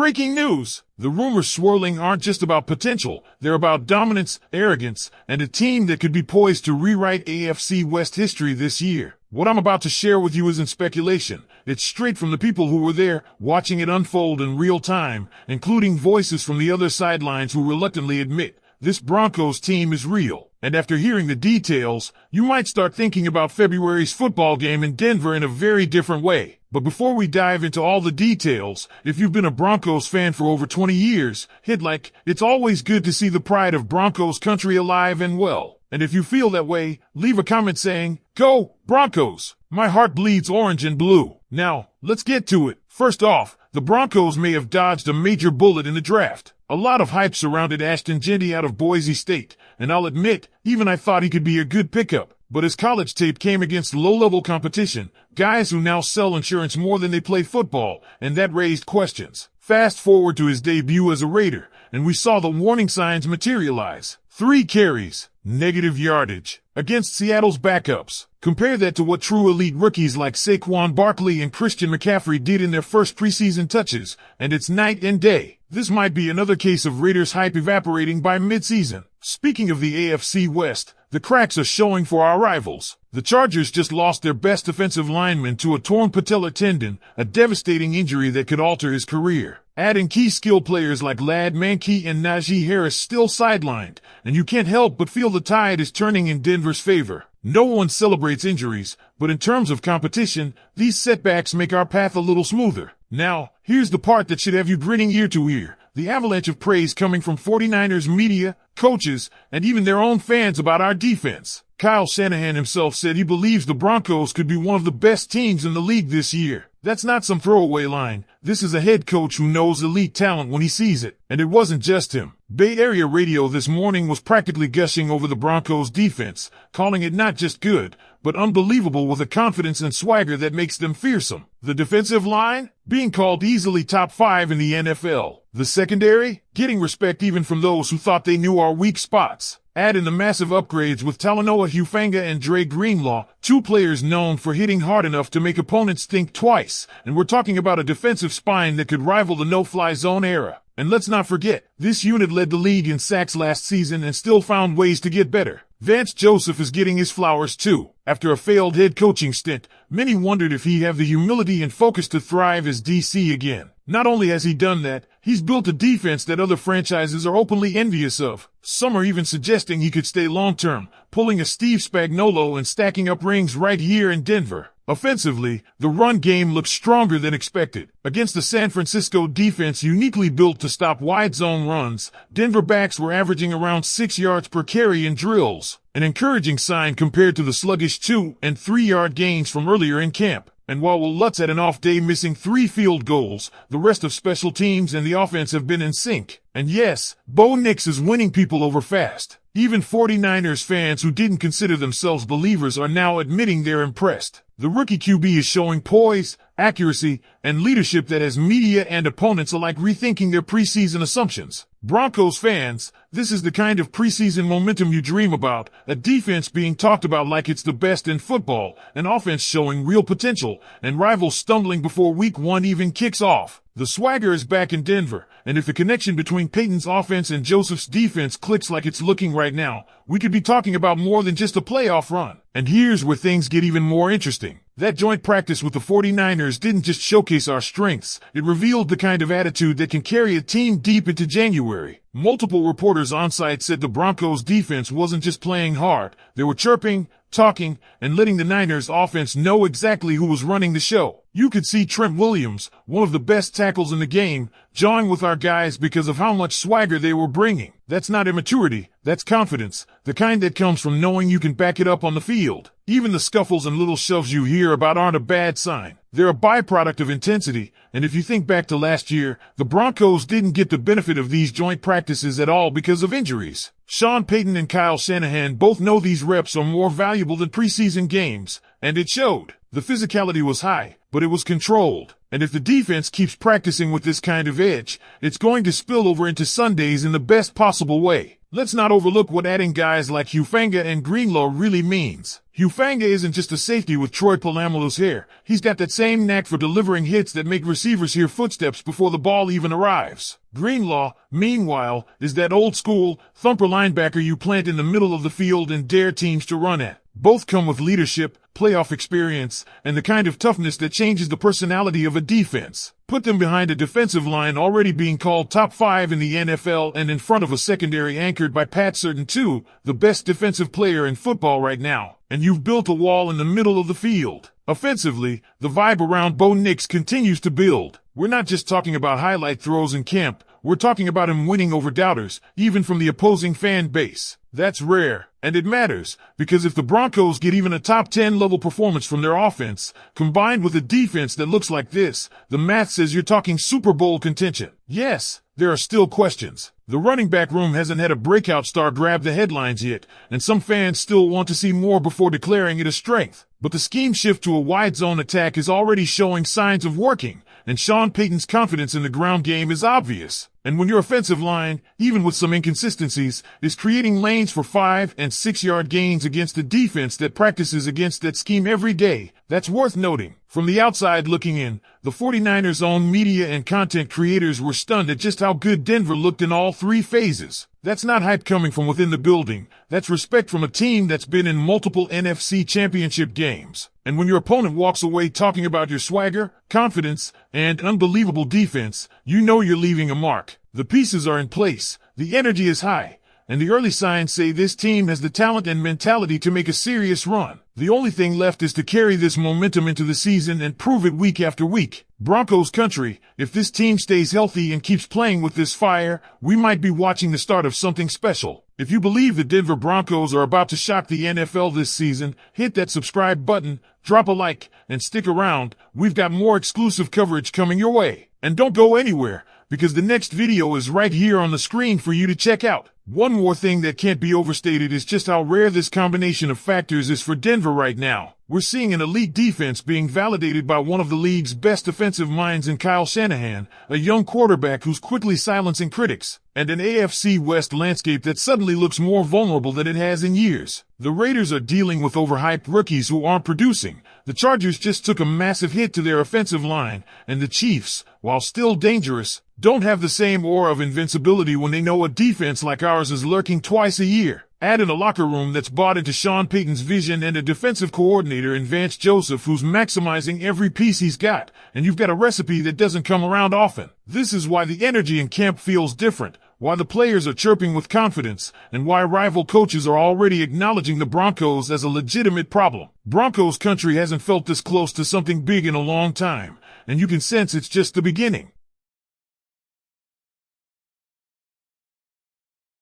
Breaking news! The rumors swirling aren't just about potential, they're about dominance, arrogance, and a team that could be poised to rewrite AFC West history this year. What I'm about to share with you isn't speculation. It's straight from the people who were there, watching it unfold in real time, including voices from the other sidelines who reluctantly admit this Broncos team is real. And after hearing the details, you might start thinking about February's football game in Denver in a very different way. But before we dive into all the details, if you've been a Broncos fan for over 20 years, hit like. It's always good to see the pride of Broncos country alive and well. And if you feel that way, leave a comment saying, "Go, Broncos!" My heart bleeds orange and blue. Now, let's get to it. First off, the Broncos may have dodged a major bullet in the draft. A lot of hype surrounded Ashton Jeanty out of Boise State, and I'll admit, even I thought he could be a good pickup. But his college tape came against low-level competition, guys who now sell insurance more than they play football, and that raised questions. Fast forward to his debut as a Raider, and we saw the warning signs materialize. 3 carries, negative yardage, against Seattle's backups. Compare that to what true elite rookies like Saquon Barkley and Christian McCaffrey did in their first preseason touches, and it's night and day. This might be another case of Raiders hype evaporating by midseason. Speaking of the AFC West, the cracks are showing for our rivals. The Chargers just lost their best defensive lineman to a torn patellar tendon, a devastating injury that could alter his career. Adding key skill players like Ladd Mankey and Najee Harris still sidelined, and you can't help but feel the tide is turning in Denver's favor. No one celebrates injuries, but in terms of competition, these setbacks make our path a little smoother. Now, here's the part that should have you grinning ear to ear. The avalanche of praise coming from 49ers media, coaches, and even their own fans about our defense. Kyle Shanahan himself said he believes the Broncos could be one of the best teams in the league this year. That's not some throwaway line. This is a head coach who knows elite talent when he sees it. And it wasn't just him. Bay Area radio this morning was practically gushing over the Broncos defense, calling it not just good, but unbelievable with a confidence and swagger that makes them fearsome. The defensive line, being called easily top 5 in the NFL. The secondary, getting respect even from those who thought they knew our weak spots. Add in the massive upgrades with Talanoa Hufanga and Dre Greenlaw, 2 players known for hitting hard enough to make opponents think twice, and we're talking about a defensive spine that could rival the no-fly zone era. And let's not forget, this unit led the league in sacks last season and still found ways to get better. Vance Joseph is getting his flowers too. After a failed head coaching stint, many wondered if he'd have the humility and focus to thrive as DC again. Not only has he done that, he's built a defense that other franchises are openly envious of. Some are even suggesting he could stay long-term, pulling a Steve Spagnuolo and stacking up rings right here in Denver. Offensively, the run game looks stronger than expected. Against the San Francisco defense uniquely built to stop wide zone runs, Denver backs were averaging around 6 yards per carry in drills, an encouraging sign compared to the sluggish 2- and 3-yard gains from earlier in camp. And while Will Lutz had an off day missing 3 field goals, the rest of special teams and the offense have been in sync. And yes, Bo Nix is winning people over fast. Even 49ers fans who didn't consider themselves believers are now admitting they're impressed. The rookie QB is showing poise, accuracy, and leadership that has media and opponents alike rethinking their preseason assumptions. Broncos fans, this is the kind of preseason momentum you dream about, a defense being talked about like it's the best in football, an offense showing real potential, and rivals stumbling before week 1 even kicks off. The swagger is back in Denver, and if the connection between Payton's offense and Joseph's defense clicks like it's looking right now, we could be talking about more than just a playoff run. And here's where things get even more interesting. That joint practice with the 49ers didn't just showcase our strengths, it revealed the kind of attitude that can carry a team deep into January. Multiple reporters on site said the Broncos defense wasn't just playing hard, they were chirping, talking, and letting the Niners offense know exactly who was running the show. You could see Trent Williams, one of the best tackles in the game, jawing with our guys because of how much swagger they were bringing. That's not immaturity, that's confidence, the kind that comes from knowing you can back it up on the field. Even the scuffles and little shoves you hear about aren't a bad sign. They're a byproduct of intensity, and if you think back to last year, the Broncos didn't get the benefit of these joint practices at all because of injuries. Sean Payton and Kyle Shanahan both know these reps are more valuable than preseason games, and it showed. The physicality was high, but it was controlled. And if the defense keeps practicing with this kind of edge, it's going to spill over into Sundays in the best possible way. Let's not overlook what adding guys like Hufanga and Greenlaw really means. Hufanga isn't just a safety with Troy Polamalu's hair. He's got that same knack for delivering hits that make receivers hear footsteps before the ball even arrives. Greenlaw, meanwhile, is that old-school, thumper linebacker you plant in the middle of the field and dare teams to run at. Both come with leadership, playoff experience, and the kind of toughness that changes the personality of a defense. Put them behind a defensive line already being called top 5 in the NFL and in front of a secondary anchored by Pat Surtain II, the best defensive player in football right now, and you've built a wall in the middle of the field. Offensively, the vibe around Bo Nix continues to build. We're not just talking about highlight throws in camp, we're talking about him winning over doubters, even from the opposing fan base. That's rare, and it matters, because if the Broncos get even a top 10 level performance from their offense, combined with a defense that looks like this, the math says you're talking Super Bowl contention. Yes, there are still questions. The running back room hasn't had a breakout star grab the headlines yet, and some fans still want to see more before declaring it a strength. But the scheme shift to a wide zone attack is already showing signs of working, and Sean Payton's confidence in the ground game is obvious. And when your offensive line, even with some inconsistencies, is creating lanes for 5 and 6 yard gains against a defense that practices against that scheme every day, that's worth noting. From the outside looking in, the 49ers' own media and content creators were stunned at just how good Denver looked in all 3 phases. That's not hype coming from within the building. That's respect from a team that's been in multiple NFC championship games. And when your opponent walks away talking about your swagger, confidence, and unbelievable defense, you know you're leaving a mark. The pieces are in place, the energy is high, and the early signs say this team has the talent and mentality to make a serious run. The only thing left is to carry this momentum into the season and prove it week after week. Broncos country, if this team stays healthy and keeps playing with this fire, we might be watching the start of something special. If you believe the Denver Broncos are about to shock the NFL this season, hit that subscribe button, drop a like, and stick around. We've got more exclusive coverage coming your way. And don't go anywhere, because the next video is right here on the screen for you to check out. One more thing that can't be overstated is just how rare this combination of factors is for Denver right now. We're seeing an elite defense being validated by one of the league's best offensive minds in Kyle Shanahan, a young quarterback who's quickly silencing critics, and an AFC West landscape that suddenly looks more vulnerable than it has in years. The Raiders are dealing with overhyped rookies who aren't producing. The Chargers just took a massive hit to their offensive line, and the Chiefs, while still dangerous, don't have the same aura of invincibility when they know a defense like ours is lurking twice a year. Add in a locker room that's bought into Sean Payton's vision and a defensive coordinator in Vance Joseph who's maximizing every piece he's got, and you've got a recipe that doesn't come around often. This is why the energy in camp feels different, why the players are chirping with confidence, and why rival coaches are already acknowledging the Broncos as a legitimate problem. Broncos country hasn't felt this close to something big in a long time, and you can sense it's just the beginning.